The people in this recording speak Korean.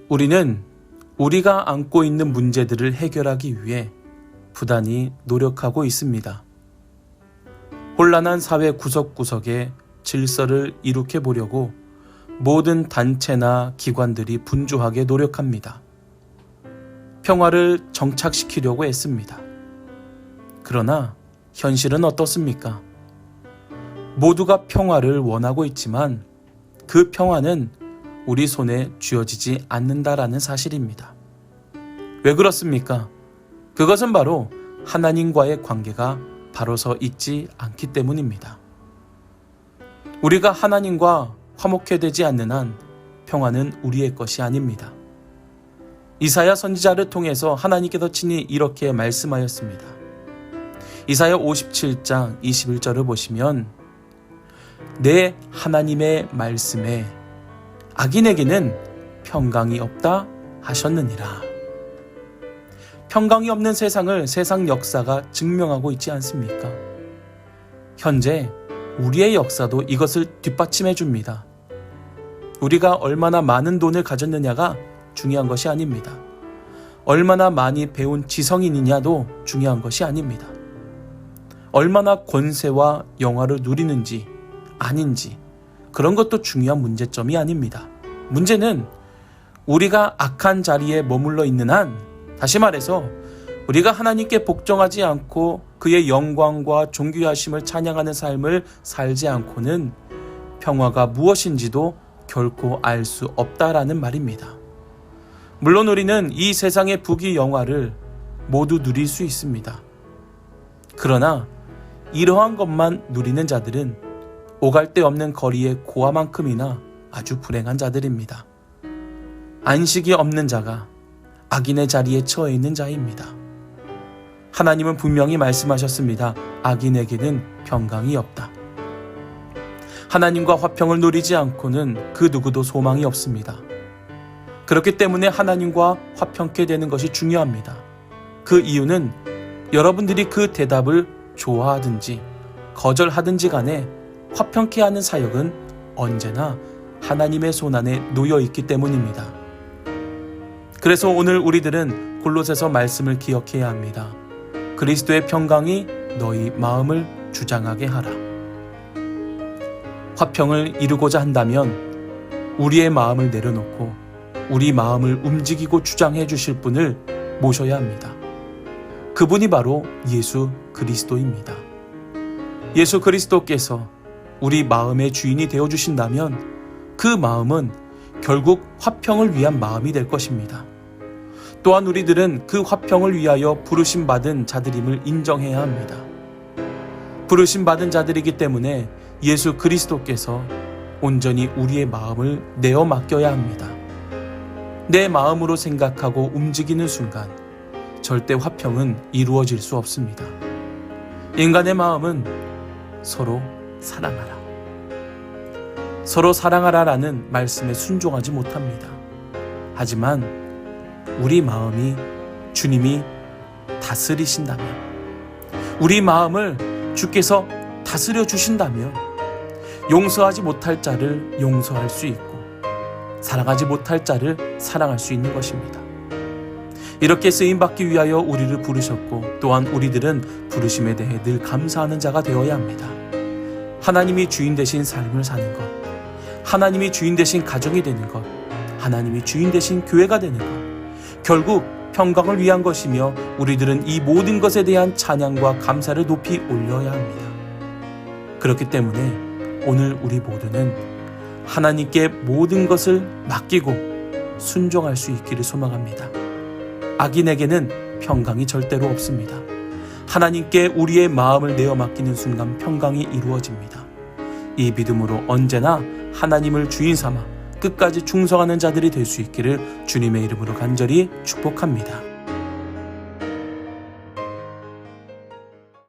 우리는 우리가 안고 있는 문제들을 해결하기 위해 부단히 노력하고 있습니다. 혼란한 사회 구석구석에 질서를 이룩해 보려고 모든 단체나 기관들이 분주하게 노력합니다. 평화를 정착시키려고 애씁니다. 그러나 현실은 어떻습니까? 모두가 평화를 원하고 있지만 그 평화는 우리 손에 쥐어지지 않는다라는 사실입니다. 왜 그렇습니까? 그것은 바로 하나님과의 관계가 바로 서 있지 않기 때문입니다. 우리가 하나님과 화목해되지 않는 한 평화는 우리의 것이 아닙니다. 이사야 선지자를 통해서 하나님께서 친히 이렇게 말씀하였습니다. 이사야 57장 21절을 보시면 내 하나님의 말씀에 악인에게는 평강이 없다 하셨느니라. 평강이 없는 세상을 세상 역사가 증명하고 있지 않습니까? 현재 우리의 역사도 이것을 뒷받침해 줍니다. 우리가 얼마나 많은 돈을 가졌느냐가 중요한 것이 아닙니다. 얼마나 많이 배운 지성인이냐도 중요한 것이 아닙니다. 얼마나 권세와 영화를 누리는지 아닌지 그런 것도 중요한 문제점이 아닙니다. 문제는 우리가 악한 자리에 머물러 있는 한, 다시 말해서 우리가 하나님께 복종하지 않고 그의 영광과 존귀하심을 찬양하는 삶을 살지 않고는 평화가 무엇인지도 결코 알 수 없다라는 말입니다. 물론 우리는 이 세상의 부귀 영화를 모두 누릴 수 있습니다. 그러나 이러한 것만 누리는 자들은 오갈 데 없는 거리의 고아만큼이나 아주 불행한 자들입니다. 안식이 없는 자가 악인의 자리에 처해 있는 자입니다. 하나님은 분명히 말씀하셨습니다. 악인에게는 평강이 없다. 하나님과 화평을 누리지 않고는 그 누구도 소망이 없습니다. 그렇기 때문에 하나님과 화평케 되는 것이 중요합니다. 그 이유는 여러분들이 그 대답을 좋아하든지 거절하든지 간에 화평케 하는 사역은 언제나 하나님의 손안에 놓여 있기 때문입니다. 그래서 오늘 우리들은 골로새서 말씀을 기억해야 합니다. 그리스도의 평강이 너희 마음을 주장하게 하라. 화평을 이루고자 한다면 우리의 마음을 내려놓고 우리 마음을 움직이고 주장해 주실 분을 모셔야 합니다. 그분이 바로 예수 그리스도입니다. 예수 그리스도께서 우리 마음의 주인이 되어주신다면 그 마음은 결국 화평을 위한 마음이 될 것입니다. 또한 우리들은 그 화평을 위하여 부르심받은 자들임을 인정해야 합니다. 부르심받은 자들이기 때문에 예수 그리스도께서 온전히 우리의 마음을 내어 맡겨야 합니다. 내 마음으로 생각하고 움직이는 순간 절대 화평은 이루어질 수 없습니다. 인간의 마음은 서로 사랑하라. 서로 사랑하라라는 말씀에 순종하지 못합니다. 하지만 우리 마음이 주님이 다스리신다면, 우리 마음을 주께서 다스려 주신다면 용서하지 못할 자를 용서할 수 있고 사랑하지 못할 자를 사랑할 수 있는 것입니다. 이렇게 쓰임받기 위하여 우리를 부르셨고 또한 우리들은 부르심에 대해 늘 감사하는 자가 되어야 합니다. 하나님이 주인 되신 삶을 사는 것, 하나님이 주인 되신 가정이 되는 것, 하나님이 주인 되신 교회가 되는 것, 결국 평강을 위한 것이며 우리들은 이 모든 것에 대한 찬양과 감사를 높이 올려야 합니다. 그렇기 때문에 오늘 우리 모두는 하나님께 모든 것을 맡기고 순종할 수 있기를 소망합니다. 악인에게는 평강이 절대로 없습니다. 하나님께 우리의 마음을 내어 맡기는 순간 평강이 이루어집니다. 이 믿음으로 언제나 하나님을 주인 삼아 끝까지 충성하는 자들이 될 수 있기를 주님의 이름으로 간절히 축복합니다.